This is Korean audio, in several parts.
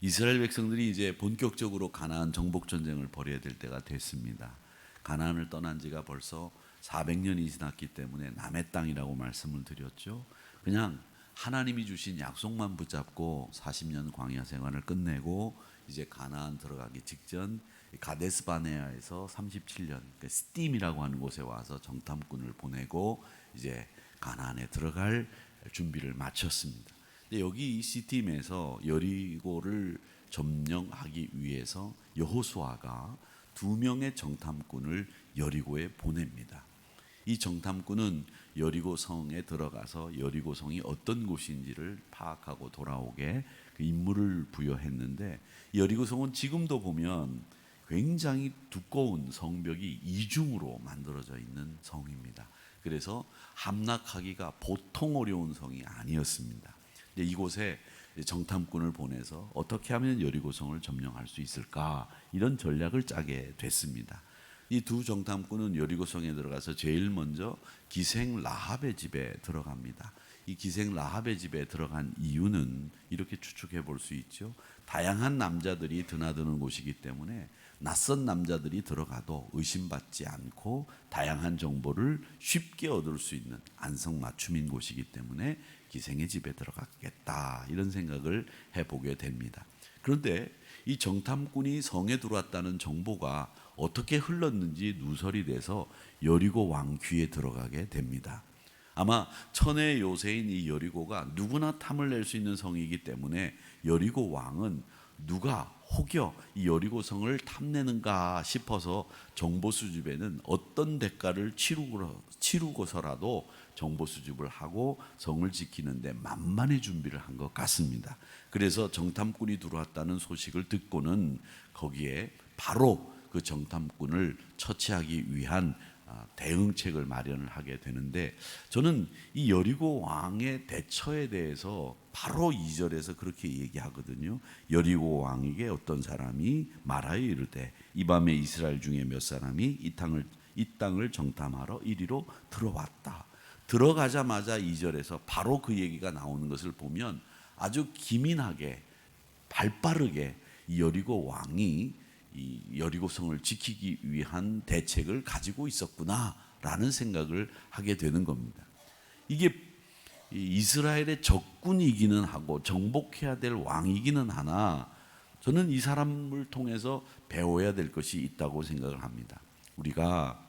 이스라엘 백성들이 이제 본격적으로 가나안 정복 전쟁을 벌여야 될 때가 됐습니다. 가나안을 떠난 지가 벌써 400년이 지났기 때문에 남의 땅이라고 말씀을 드렸죠. 그냥 하나님이 주신 약속만 붙잡고 40년 광야 생활을 끝내고 이제 가나안 들어가기 직전 가데스 바네아에서 37년 스팀이라고 하는 곳에 와서 정탐꾼을 보내고 이제 가나안에 들어갈 준비를 마쳤습니다. 근데 여기 이 시팀에서 여리고를 점령하기 위해서 여호수아가 2명의 정탐꾼을 여리고에 보냅니다. 이 정탐꾼은 여리고 성에 들어가서 여리고 성이 어떤 곳인지를 파악하고 돌아오게 그 임무를 부여했는데, 여리고 성은 지금도 보면 굉장히 두꺼운 성벽이 이중으로 만들어져 있는 성입니다. 그래서 함락하기가 보통 어려운 성이 아니었습니다. 이곳에 정탐꾼을 보내서 어떻게 하면 여리고성을 점령할 수 있을까, 이런 전략을 짜게 됐습니다. 이 두 정탐꾼은 여리고성에 들어가서 제일 먼저 기생 라합의 집에 들어갑니다. 이 기생 라합의 집에 들어간 이유는 이렇게 추측해 볼 수 있죠. 다양한 남자들이 드나드는 곳이기 때문에 낯선 남자들이 들어가도 의심받지 않고 다양한 정보를 쉽게 얻을 수 있는 안성맞춤인 곳이기 때문에 기생의 집에 들어갔겠다, 이런 생각을 해보게 됩니다. 그런데 이 정탐꾼이 성에 들어왔다는 정보가 어떻게 흘렀는지 누설이 돼서 여리고 왕 귀에 들어가게 됩니다. 아마 천의 요새인 이 여리고가 누구나 탐을 낼 수 있는 성이기 때문에 여리고 왕은 누가 혹여 이 여리고 성을 탐내는가 싶어서 정보 수집에는 어떤 대가를 치르고서라도 정보 수집을 하고 성을 지키는데 만만의 준비를 한 것 같습니다. 그래서 정탐꾼이 들어왔다는 소식을 듣고는 거기에 바로 그 정탐꾼을 처치하기 위한 대응책을 마련을 하게 되는데, 저는 이 여리고 왕의 대처에 대해서 바로 2절에서 그렇게 얘기하거든요. 여리고 왕에게 어떤 사람이 말하여 이르되 이 밤에 이스라엘 중에 몇 사람이 이 땅을 정탐하러 이리로 들어왔다. 들어가자마자 2절에서 바로 그 얘기가 나오는 것을 보면 아주 기민하게 발빠르게 이 여리고 왕이 이 여리고성을 지키기 위한 대책을 가지고 있었구나라는 생각을 하게 되는 겁니다. 이게 이스라엘의 적군이기는 하고 정복해야 될 왕이기는 하나, 저는 이 사람을 통해서 배워야 될 것이 있다고 생각을 합니다. 우리가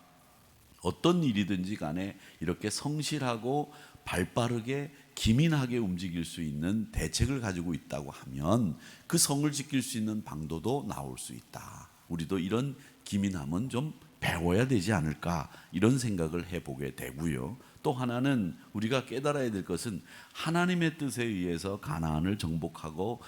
어떤 일이든지 간에 이렇게 성실하고 발빠르게 기민하게 움직일 수 있는 대책을 가지고 있다고 하면 그 성을 지킬 수 있는 방도도 나올 수 있다. 우리도 이런 기민함은 좀 배워야 되지 않을까, 이런 생각을 해보게 되고요. 또 하나는 우리가 깨달아야 될 것은 하나님의 뜻에 의해서 가나안을 정복하고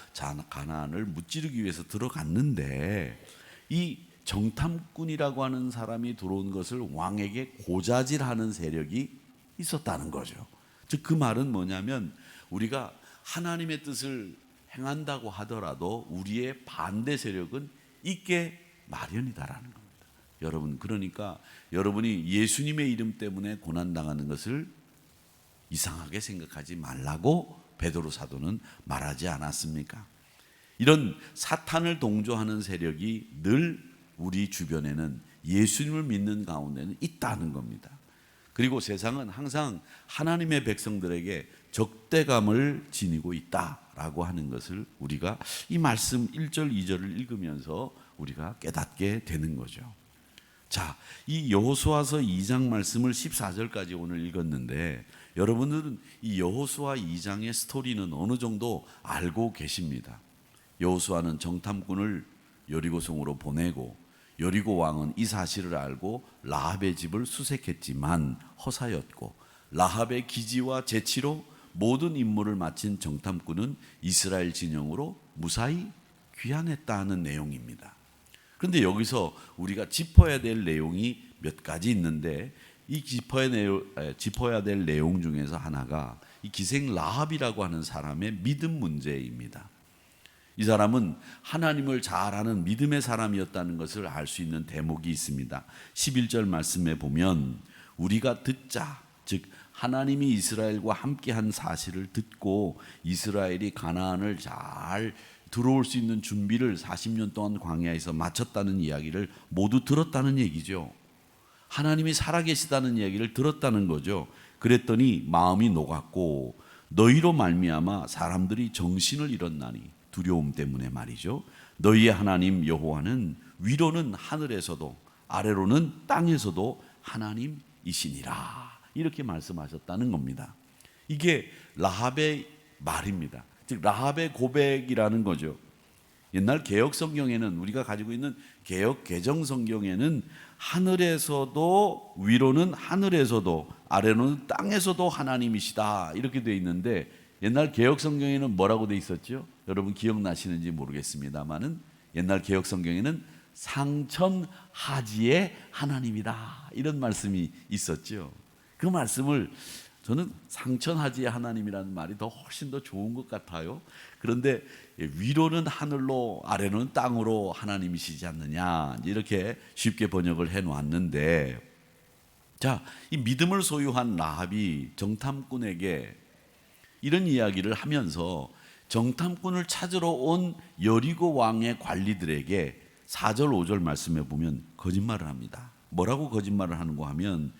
가나안을 무찌르기 위해서 들어갔는데, 이 정탐꾼이라고 하는 사람이 들어온 것을 왕에게 고자질하는 세력이 있었다는 거죠. 즉 그 말은 뭐냐면, 우리가 하나님의 뜻을 행한다고 하더라도 우리의 반대 세력은 있게 마련이다라는 겁니다. 여러분, 그러니까 여러분이 예수님의 이름 때문에 고난당하는 것을 이상하게 생각하지 말라고 베드로 사도는 말하지 않았습니까? 이런 사탄을 동조하는 세력이 늘 우리 주변에는, 예수님을 믿는 가운데는 있다는 겁니다. 그리고 세상은 항상 하나님의 백성들에게 적대감을 지니고 있다라고 하는 것을 우리가 이 말씀 1절 2절을 읽으면서 우리가 깨닫게 되는 거죠. 자, 이 여호수아서 2장 말씀을 14절까지 오늘 읽었는데, 여러분들은 이 여호수아 2장의 스토리는 어느 정도 알고 계십니다. 여호수아는 정탐꾼을 여리고성으로 보내고, 여리고 왕은 이 사실을 알고 라합의 집을 수색했지만 허사였고, 라합의 기지와 재치로 모든 임무를 마친 정탐꾼은 이스라엘 진영으로 무사히 귀환했다는 내용입니다. 그런데 여기서 우리가 짚어야 될 내용이 몇 가지 있는데, 이 짚어야 될 내용 중에서 하나가 이 기생 라합이라고 하는 사람의 믿음 문제입니다. 이 사람은 하나님을 잘 아는 믿음의 사람이었다는 것을 알 수 있는 대목이 있습니다. 11절 말씀에 보면 우리가 듣자, 즉 하나님이 이스라엘과 함께한 사실을 듣고 이스라엘이 가나안을 잘 들어올 수 있는 준비를 40년 동안 광야에서 마쳤다는 이야기를 모두 들었다는 얘기죠. 하나님이 살아계시다는 이야기를 들었다는 거죠. 그랬더니 마음이 녹았고 너희로 말미암아 사람들이 정신을 잃었나니, 두려움 때문에 말이죠. 너희의 하나님 여호와는 위로는 하늘에서도 아래로는 땅에서도 하나님이시니라, 이렇게 말씀하셨다는 겁니다. 이게 라합의 말입니다. 즉 라합의 고백이라는 거죠. 옛날 개혁 성경에는, 우리가 가지고 있는 개혁 개정 성경에는 하늘에서도, 위로는 하늘에서도 아래로는 땅에서도 하나님이시다, 이렇게 되어 있는데 옛날 개혁 성경에는 뭐라고 되어 있었죠? 여러분 기억나시는지 모르겠습니다만은 옛날 개혁 성경에는 상천하지의 하나님이다, 이런 말씀이 있었죠. 그 말씀을 저는 상천하지의 하나님이라는 말이 훨씬 더 좋은 것 같아요. 그런데 위로는 하늘로 아래로는 땅으로 하나님이시지 않느냐, 이렇게 쉽게 번역을 해놓았는데, 자, 이 믿음을 소유한 라합이 정탐꾼에게 이런 이야기를 하면서 정탐꾼을 찾으러 온 여리고 왕의 관리들에게 4절 5절 말씀해 보면 거짓말을 합니다. 뭐라고 거짓말을 하는가 하면,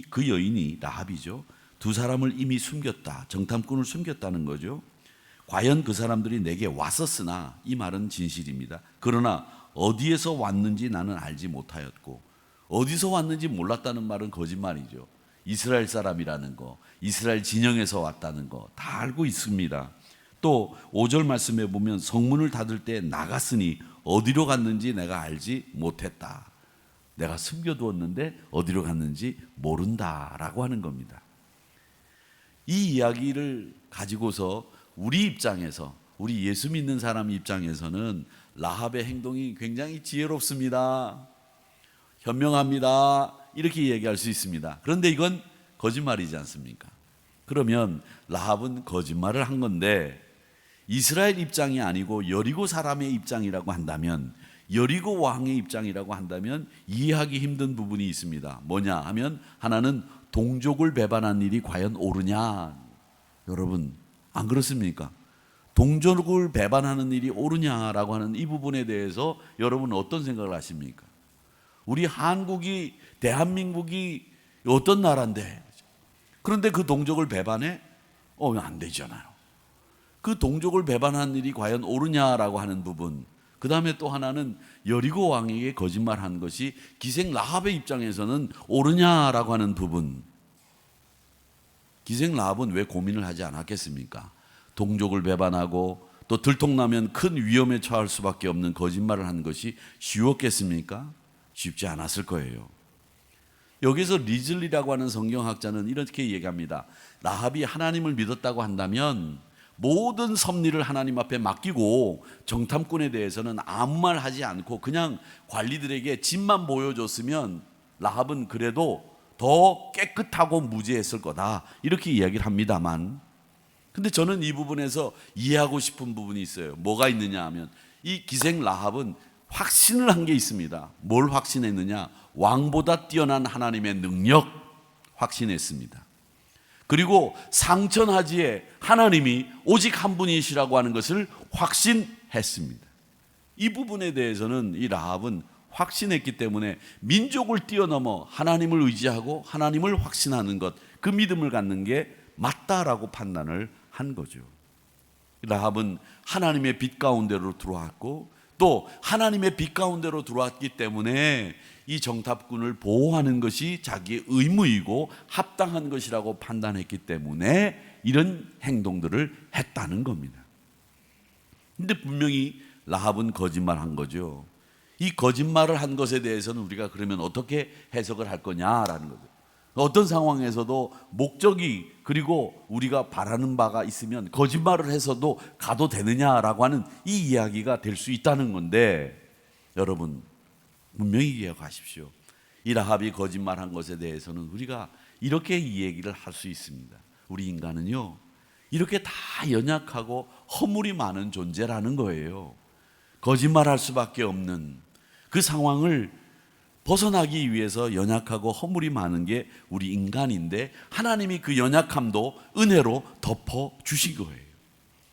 그 여인이 라합이죠, 두 사람을 이미 숨겼다, 정탐꾼을 숨겼다는 거죠. 과연 그 사람들이 내게 왔었으나, 이 말은 진실입니다. 그러나 어디에서 왔는지 나는 알지 못하였고, 어디서 왔는지 몰랐다는 말은 거짓말이죠. 이스라엘 사람이라는 거, 이스라엘 진영에서 왔다는 거 다 알고 있습니다. 또 5절 말씀에 보면 성문을 닫을 때 나갔으니 어디로 갔는지 내가 알지 못했다. 내가 숨겨두었는데 어디로 갔는지 모른다라고 하는 겁니다. 이 이야기를 가지고서 우리 입장에서, 우리 예수 믿는 사람 입장에서는 라합의 행동이 굉장히 지혜롭습니다, 현명합니다, 이렇게 얘기할 수 있습니다. 그런데 이건 거짓말이지 않습니까? 그러면 라합은 거짓말을 한 건데 이스라엘 입장이 아니고 여리고 사람의 입장이라고 한다면, 여리고 왕의 입장이라고 한다면 이해하기 힘든 부분이 있습니다. 뭐냐 하면, 하나는 동족을 배반한 일이 과연 옳으냐. 여러분 안 그렇습니까? 동족을 배반하는 일이 옳으냐라고 하는 이 부분에 대해서 여러분 어떤 생각을 하십니까? 우리 한국이, 대한민국이 어떤 나라인데, 그런데 그 동족을 배반해? 안 되잖아요. 그 동족을 배반한 일이 과연 옳으냐라고 하는 부분. 그 다음에 또 하나는 여리고 왕에게 거짓말한 것이 기생 라합의 입장에서는 옳으냐라고 하는 부분. 기생 라합은 왜 고민을 하지 않았겠습니까? 동족을 배반하고 또 들통나면 큰 위험에 처할 수밖에 없는 거짓말을 한 것이 쉬웠겠습니까? 쉽지 않았을 거예요. 여기서 리즐리라고 하는 성경학자는 이렇게 얘기합니다. 라합이 하나님을 믿었다고 한다면 모든 섭리를 하나님 앞에 맡기고 정탐꾼에 대해서는 아무 말 하지 않고 그냥 관리들에게 집만 보여줬으면 라합은 그래도 더 깨끗하고 무죄했을 거다, 이렇게 이야기를 합니다만, 근데 저는 이 부분에서 이해하고 싶은 부분이 있어요. 뭐가 있느냐 하면, 이 기생 라합은 확신을 한 게 있습니다. 뭘 확신했느냐? 왕보다 뛰어난 하나님의 능력 확신했습니다. 그리고 상천하지에 하나님이 오직 한 분이시라고 하는 것을 확신했습니다. 이 부분에 대해서는 이 라합은 확신했기 때문에 민족을 뛰어넘어 하나님을 의지하고 하나님을 확신하는 것, 그 믿음을 갖는 게 맞다라고 판단을 한 거죠. 라합은 하나님의 빛 가운데로 들어왔고 또 하나님의 빛 가운데로 들어왔기 때문에 이 정탐꾼을 보호하는 것이 자기의 의무이고 합당한 것이라고 판단했기 때문에 이런 행동들을 했다는 겁니다. 근데 분명히 라합은 거짓말한 거죠. 이 거짓말을 한 것에 대해서는 우리가 그러면 어떻게 해석을 할 거냐라는 거죠. 어떤 상황에서도 목적이, 그리고 우리가 바라는 바가 있으면 거짓말을 해서도 가도 되느냐라고 하는 이 이야기가 될 수 있다는 건데, 여러분 분명히 기억하십시오. 이 라합이 거짓말한 것에 대해서는 우리가 이렇게 이 얘기를 할 수 있습니다. 우리 인간은요, 이렇게 다 연약하고 허물이 많은 존재라는 거예요. 거짓말할 수밖에 없는 그 상황을 벗어나기 위해서 연약하고 허물이 많은 게 우리 인간인데, 하나님이 그 연약함도 은혜로 덮어주신 거예요.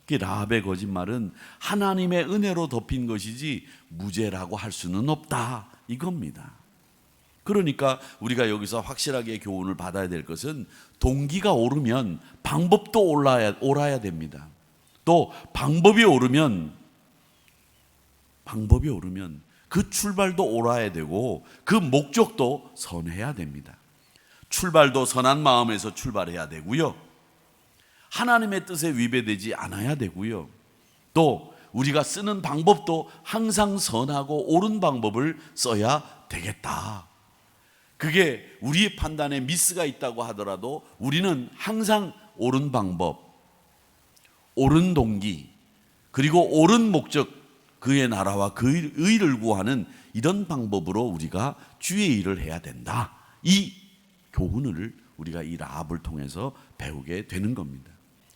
라합의 거짓말은 하나님의 은혜로 덮인 것이지 무죄라고 할 수는 없다, 이겁니다. 그러니까 우리가 여기서 확실하게 교훈을 받아야 될 것은 동기가 오르면 방법도 옳아야 됩니다. 또 방법이 오르면 그 출발도 옳아야 되고 그 목적도 선해야 됩니다. 출발도 선한 마음에서 출발해야 되고요. 하나님의 뜻에 위배되지 않아야 되고요. 또 우리가 쓰는 방법도 항상 선하고 옳은 방법을 써야 되겠다. 그게 우리의 판단에 미스가 있다고 하더라도 우리는 항상 옳은 방법, 옳은 동기, 그리고 옳은 목적, 그의 나라와 그 의를 구하는 이런 방법으로 우리가 주의 일을 해야 된다. 이 교훈을 우리가 이 라합을 통해서 배우게 되는 겁니다.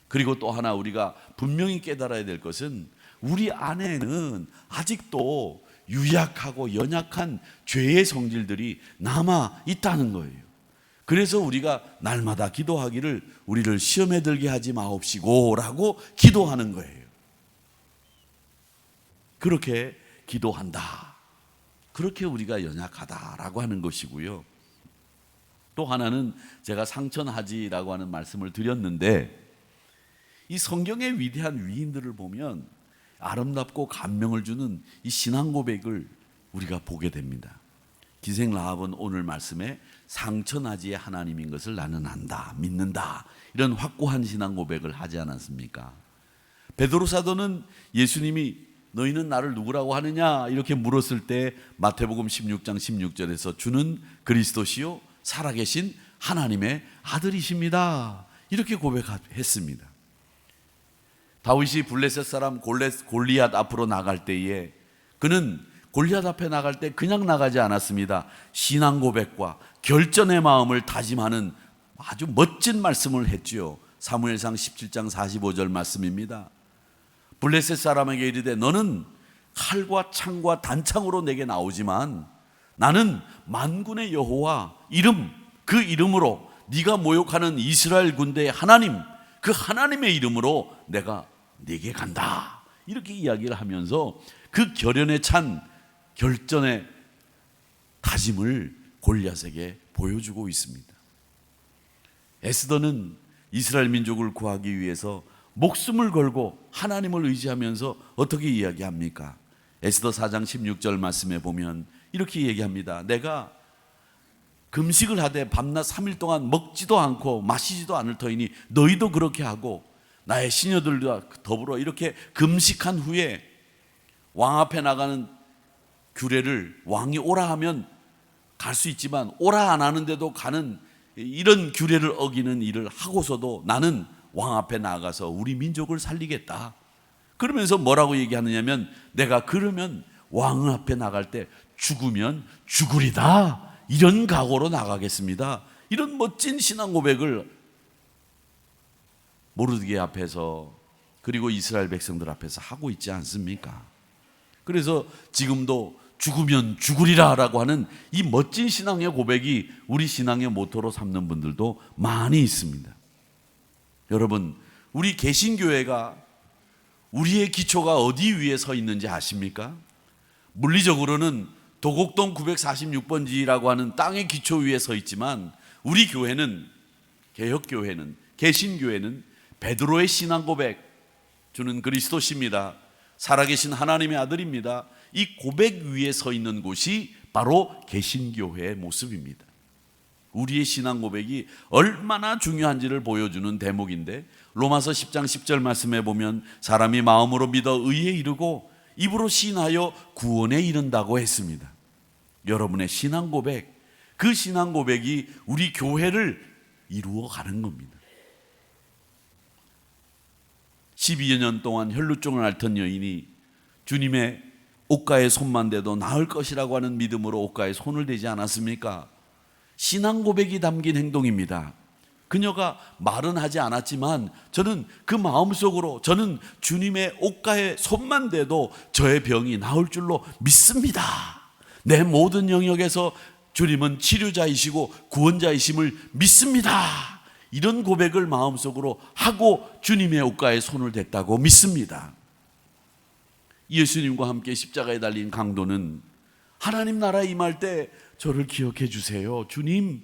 그리고 또 하나 우리가 분명히 깨달아야 될 것은 우리 안에는 아직도 유약하고 연약한 죄의 성질들이 남아 있다는 거예요. 그래서 우리가 날마다 기도하기를 우리를 시험에 들게 하지 마옵시고 라고 기도하는 거예요. 그렇게 기도한다. 그렇게 우리가 연약하다라고 하는 것이고요. 또 하나는 제가 상천하지라고 하는 말씀을 드렸는데, 이 성경의 위대한 위인들을 보면 아름답고 감명을 주는 이 신앙 고백을 우리가 보게 됩니다. 기생 라합은 오늘 말씀에 상천하지의 하나님인 것을 나는 안다, 믿는다, 이런 확고한 신앙 고백을 하지 않았습니까? 베드로 사도는 예수님이 너희는 나를 누구라고 하느냐 이렇게 물었을 때 마태복음 16장 16절에서 주는 그리스도시요 살아계신 하나님의 아들이십니다, 이렇게 고백했습니다. 다윗이 블레셋 사람 골리앗 앞으로 나갈 때에 그는 골리앗 앞에 나갈 때 그냥 나가지 않았습니다. 신앙 고백과 결전의 마음을 다짐하는 아주 멋진 말씀을 했지요. 사무엘상 17장 45절 말씀입니다. 블레셋 사람에게 이르되 너는 칼과 창과 단창으로 내게 나오지만 나는 만군의 여호와 이름, 그 이름으로 네가 모욕하는 이스라엘 군대의 하나님, 그 하나님의 이름으로 내가 네게 간다, 이렇게 이야기를 하면서 그 결연에 찬 결전의 다짐을 골리앗에게 보여주고 있습니다. 에스더는 이스라엘 민족을 구하기 위해서 목숨을 걸고 하나님을 의지하면서 어떻게 이야기합니까? 에스더 4장 16절 말씀에 보면 이렇게 얘기합니다. 내가 금식을 하되 밤낮 3일 동안 먹지도 않고 마시지도 않을 터이니 너희도 그렇게 하고 나의 시녀들과 더불어 이렇게 금식한 후에 왕 앞에 나가는 규례를 왕이 오라 하면 갈 수 있지만 오라 안 하는데도 가는 이런 규례를 어기는 일을 하고서도 나는 왕 앞에 나가서 우리 민족을 살리겠다. 그러면서 뭐라고 얘기하느냐면 내가 그러면 왕 앞에 나갈 때 죽으면 죽으리다, 이런 각오로 나가겠습니다. 이런 멋진 신앙 고백을 모르드게 앞에서 그리고 이스라엘 백성들 앞에서 하고 있지 않습니까? 그래서 지금도 죽으면 죽으리라 라고 하는 이 멋진 신앙의 고백이 우리 신앙의 모토로 삼는 분들도 많이 있습니다. 여러분, 우리 개신교회가 우리의 기초가 어디 위에 서 있는지 아십니까? 물리적으로는 도곡동 946번지라고 하는 땅의 기초 위에 서 있지만 우리 교회는, 개혁교회는, 개신교회는 베드로의 신앙 고백, 주는 그리스도십니다, 살아계신 하나님의 아들입니다, 이 고백 위에 서 있는 곳이 바로 개신교회의 모습입니다. 우리의 신앙 고백이 얼마나 중요한지를 보여주는 대목인데, 로마서 10장 10절 말씀에 보면 사람이 마음으로 믿어 의에 이르고 입으로 시인하여 구원에 이른다고 했습니다. 여러분의 신앙 고백, 그 신앙 고백이 우리 교회를 이루어가는 겁니다. 12여 년 동안 혈루증을 앓던 여인이 주님의 옷가에 손만 대도 나을 것이라고 하는 믿음으로 옷가에 손을 대지 않았습니까? 신앙 고백이 담긴 행동입니다. 그녀가 말은 하지 않았지만 저는 그 마음속으로 저는 주님의 옷가에 손만 대도 저의 병이 나을 줄로 믿습니다. 내 모든 영역에서 주님은 치료자이시고 구원자이심을 믿습니다. 이런 고백을 마음속으로 하고 주님의 옷가에 손을 댔다고 믿습니다. 예수님과 함께 십자가에 달린 강도는 하나님 나라에 임할 때 저를 기억해 주세요, 주님,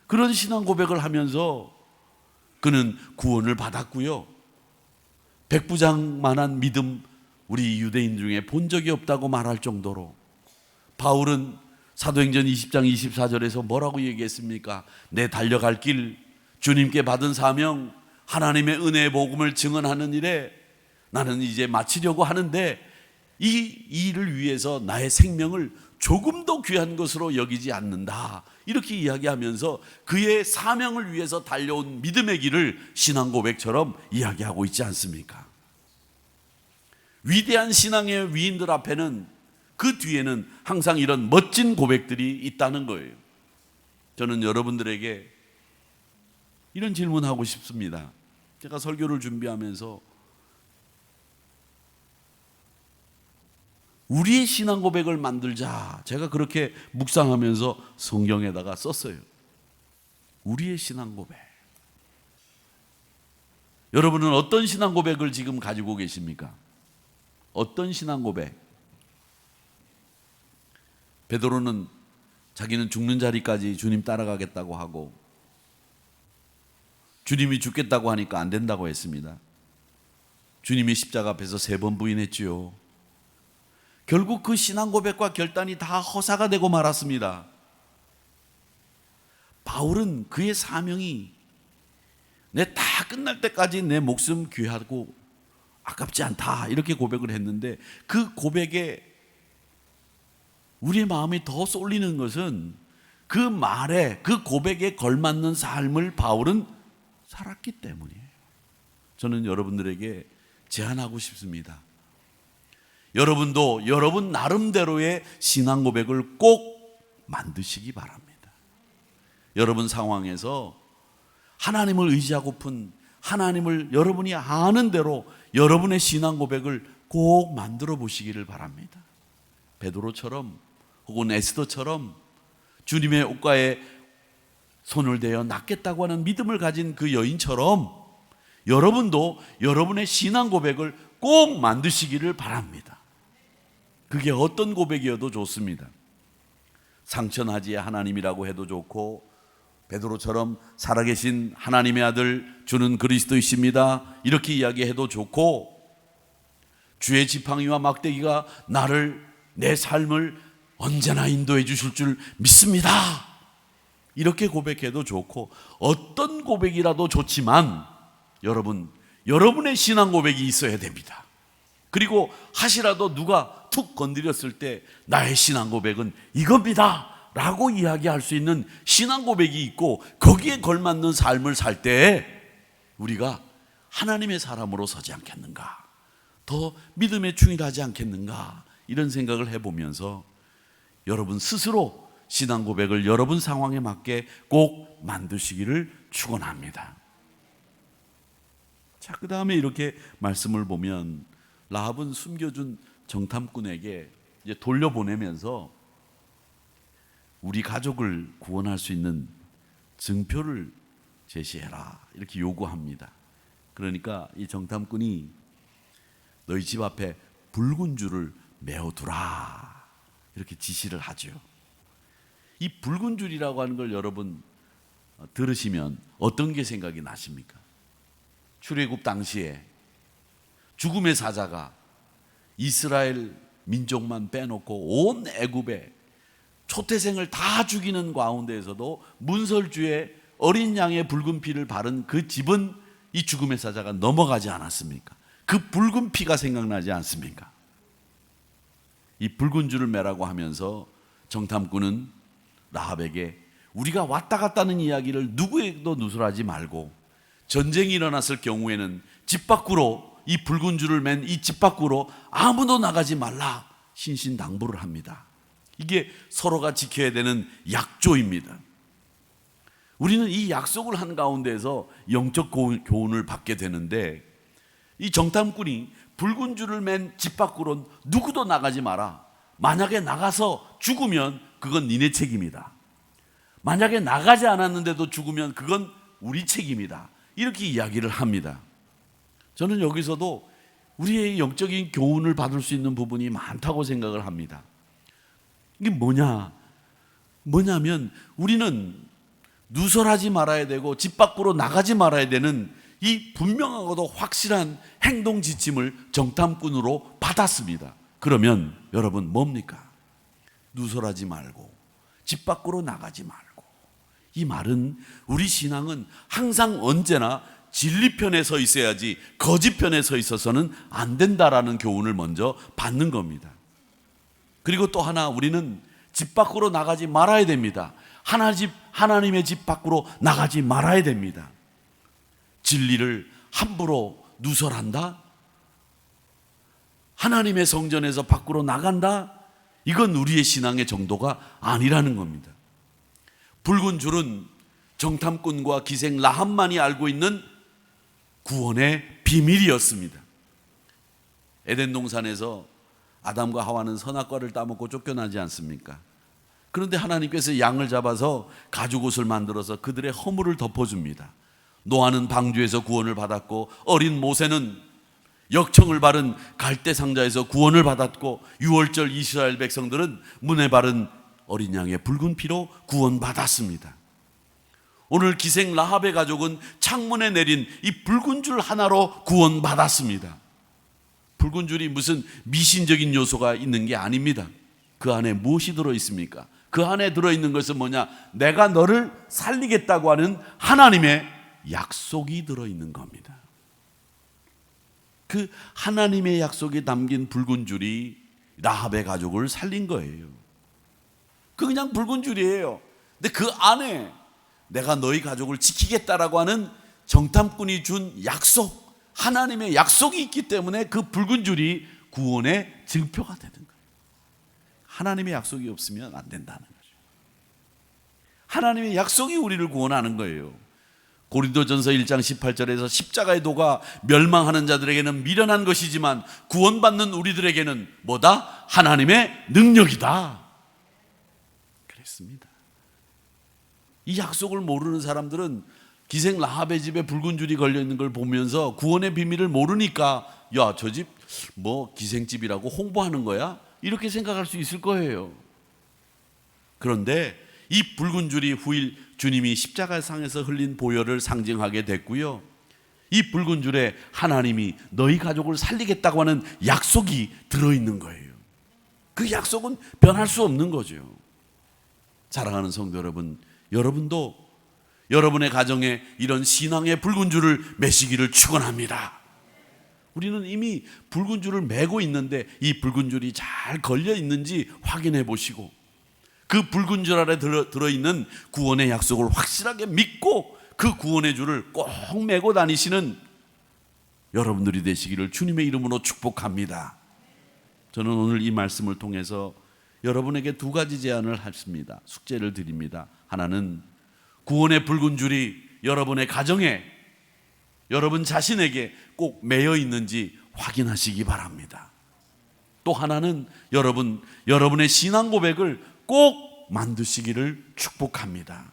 그런 신앙 고백을 하면서 그는 구원을 받았고요, 백부장만한 믿음 우리 유대인 중에 본 적이 없다고 말할 정도로, 바울은 사도행전 20장 24절에서 뭐라고 얘기했습니까? 내 달려갈 길, 주님께 받은 사명, 하나님의 은혜의 복음을 증언하는 일에 나는 이제 마치려고 하는데 이 일을 위해서 나의 생명을 조금도 귀한 것으로 여기지 않는다, 이렇게 이야기하면서 그의 사명을 위해서 달려온 믿음의 길을 신앙 고백처럼 이야기하고 있지 않습니까? 위대한 신앙의 위인들 앞에는 그 뒤에는 항상 이런 멋진 고백들이 있다는 거예요. 저는 여러분들에게 이런 질문하고 싶습니다. 제가 설교를 준비하면서 우리의 신앙 고백을 만들자, 제가 그렇게 묵상하면서 성경에다가 썼어요. 우리의 신앙 고백. 여러분은 어떤 신앙 고백을 지금 가지고 계십니까? 어떤 신앙 고백? 베드로는 자기는 죽는 자리까지 주님 따라가겠다고 하고 주님이 죽겠다고 하니까 안 된다고 했습니다. 주님이 십자가 앞에서 3번 부인했지요. 결국 그 신앙 고백과 결단이 다 허사가 되고 말았습니다. 바울은 그의 사명이 내 다 끝날 때까지 내 목숨 귀하고 아깝지 않다, 이렇게 고백을 했는데 그 고백에 우리의 마음이 더 쏠리는 것은 그 말에, 그 고백에 걸맞는 삶을 바울은 살았기 때문이에요. 저는 여러분들에게 제안하고 싶습니다. 여러분도 여러분 나름대로의 신앙 고백을 꼭 만드시기 바랍니다. 여러분 상황에서 하나님을 의지하고픈, 하나님을 여러분이 아는 대로 여러분의 신앙 고백을 꼭 만들어 보시기를 바랍니다. 베드로처럼 혹은 에스더처럼 주님의 옷가에 손을 대어 낫겠다고 하는 믿음을 가진 그 여인처럼 여러분도 여러분의 신앙 고백을 꼭 만드시기를 바랍니다. 그게 어떤 고백이어도 좋습니다. 상처나지의 하나님이라고 해도 좋고, 베드로처럼 살아계신 하나님의 아들 주는 그리스도이십니다, 이렇게 이야기해도 좋고, 주의 지팡이와 막대기가 나를, 내 삶을 언제나 인도해 주실 줄 믿습니다, 이렇게 고백해도 좋고, 어떤 고백이라도 좋지만 여러분, 여러분의 신앙 고백이 있어야 됩니다. 그리고 하시라도 누가 툭 건드렸을 때 나의 신앙 고백은 이겁니다 라고 이야기할 수 있는 신앙 고백이 있고, 거기에 걸맞는 삶을 살 때 우리가 하나님의 사람으로 서지 않겠는가, 더 믿음에 충실하지 않겠는가, 이런 생각을 해보면서 여러분 스스로 신앙 고백을 여러분 상황에 맞게 꼭 만드시기를 축원합니다. 자, 그 다음에 이렇게 말씀을 보면 라합은 숨겨준 정탐꾼에게 이제 돌려보내면서 우리 가족을 구원할 수 있는 증표를 제시해라, 이렇게 요구합니다. 그러니까 이 정탐꾼이 너희 집 앞에 붉은 줄을 메어두라, 이렇게 지시를 하죠. 이 붉은 줄이라고 하는 걸 여러분 들으시면 어떤 게 생각이 나십니까? 출애굽 당시에 죽음의 사자가 이스라엘 민족만 빼놓고 온 애굽에 초태생을 다 죽이는 가운데에서도 문설주에 어린 양의 붉은 피를 바른 그 집은 이 죽음의 사자가 넘어가지 않았습니까? 그 붉은 피가 생각나지 않습니까? 이 붉은 줄을 매라고 하면서 정탐꾼은 라합에게 우리가 왔다 갔다는 이야기를 누구에게도 누설하지 말고, 전쟁이 일어났을 경우에는 집 밖으로, 이 붉은 줄을 맨 이 집 밖으로 아무도 나가지 말라 신신당부를 합니다. 이게 서로가 지켜야 되는 약조입니다. 우리는 이 약속을 한 가운데에서 영적 교훈을 받게 되는데, 이 정탐꾼이 붉은 줄을 맨 집 밖으로 누구도 나가지 마라, 만약에 나가서 죽으면 그건 니네 책임이다, 만약에 나가지 않았는데도 죽으면 그건 우리 책임이다. 이렇게 이야기를 합니다. 저는 여기서도 우리의 영적인 교훈을 받을 수 있는 부분이 많다고 생각을 합니다. 이게 뭐냐면 우리는 누설하지 말아야 되고 집 밖으로 나가지 말아야 되는 이 분명하고도 확실한 행동 지침을 정탐꾼으로 받았습니다. 그러면 여러분 뭡니까? 누설하지 말고 집 밖으로 나가지 말고. 이 말은 우리 신앙은 항상 언제나 진리 편에 서 있어야지 거짓 편에 서 있어서는 안 된다라는 교훈을 먼저 받는 겁니다. 그리고 또 하나, 우리는 집 밖으로 나가지 말아야 됩니다. 하나님의 집 밖으로 나가지 말아야 됩니다. 진리를 함부로 누설한다? 하나님의 성전에서 밖으로 나간다? 이건 우리의 신앙의 정도가 아니라는 겁니다. 붉은 줄은 정탐꾼과 기생 라합만이 알고 있는 구원의 비밀이었습니다. 에덴 동산에서 아담과 하와는 선악과를 따먹고 쫓겨나지 않습니까? 그런데 하나님께서 양을 잡아서 가죽옷을 만들어서 그들의 허물을 덮어줍니다. 노아는 방주에서 구원을 받았고, 어린 모세는 역청을 바른 갈대 상자에서 구원을 받았고, 유월절 이스라엘 백성들은 문에 바른 어린 양의 붉은 피로 구원받았습니다. 오늘 기생 라합의 가족은 창문에 내린 이 붉은 줄 하나로 구원받았습니다. 붉은 줄이 무슨 미신적인 요소가 있는 게 아닙니다. 그 안에 무엇이 들어있습니까? 그 안에 들어있는 것은 뭐냐? 내가 너를 살리겠다고 하는 하나님의 약속이 들어있는 겁니다. 그 하나님의 약속이 담긴 붉은 줄이 라합의 가족을 살린 거예요. 그 그냥 붉은 줄이에요. 근데 그 안에 내가 너희 가족을 지키겠다라고 하는 정탐꾼이 준 약속, 하나님의 약속이 있기 때문에 그 붉은 줄이 구원의 증표가 되는 거예요. 하나님의 약속이 없으면 안 된다는 거죠. 하나님의 약속이 우리를 구원하는 거예요. 고린도전서 1장 18절에서 십자가의 도가 멸망하는 자들에게는 미련한 것이지만 구원받는 우리들에게는 뭐다? 하나님의 능력이다. 그랬습니다. 이 약속을 모르는 사람들은 기생 라합의 집에 붉은 줄이 걸려있는 걸 보면서 구원의 비밀을 모르니까 야, 저 집 뭐 기생집이라고 홍보하는 거야? 이렇게 생각할 수 있을 거예요. 그런데 이 붉은 줄이 후일 주님이 십자가상에서 흘린 보혈을 상징하게 됐고요, 이 붉은 줄에 하나님이 너희 가족을 살리겠다고 하는 약속이 들어있는 거예요. 그 약속은 변할 수 없는 거죠. 사랑하는 성도 여러분, 여러분도 여러분의 가정에 이런 신앙의 붉은 줄을 매시기를 축원합니다. 우리는 이미 붉은 줄을 매고 있는데 이 붉은 줄이 잘 걸려 있는지 확인해 보시고, 그 붉은 줄 안에 들어있는 구원의 약속을 확실하게 믿고 그 구원의 줄을 꼭 매고 다니시는 여러분들이 되시기를 주님의 이름으로 축복합니다. 저는 오늘 이 말씀을 통해서 여러분에게 두 가지 제안을 했습니다. 숙제를 드립니다. 하나는 구원의 붉은 줄이 여러분의 가정에, 여러분 자신에게 꼭 매여 있는지 확인하시기 바랍니다. 또 하나는 여러분의 신앙 고백을 꼭 만드시기를 축복합니다.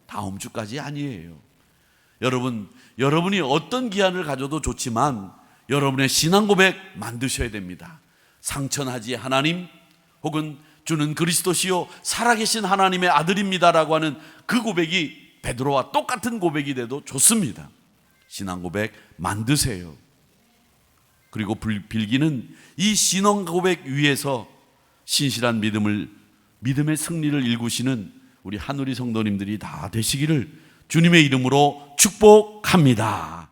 다음 주까지 아니에요. 여러분이 어떤 기한을 가져도 좋지만 여러분의 신앙 고백 만드셔야 됩니다. 상천하지 하나님, 혹은 주는 그리스도시요 살아계신 하나님의 아들입니다라고 하는 그 고백이 베드로와 똑같은 고백이 돼도 좋습니다. 신앙 고백 만드세요. 그리고 빌기는 이 신앙 고백 위에서 신실한 믿음의 승리를 일구시는 우리 한우리 성도님들이 다 되시기를 주님의 이름으로 축복합니다.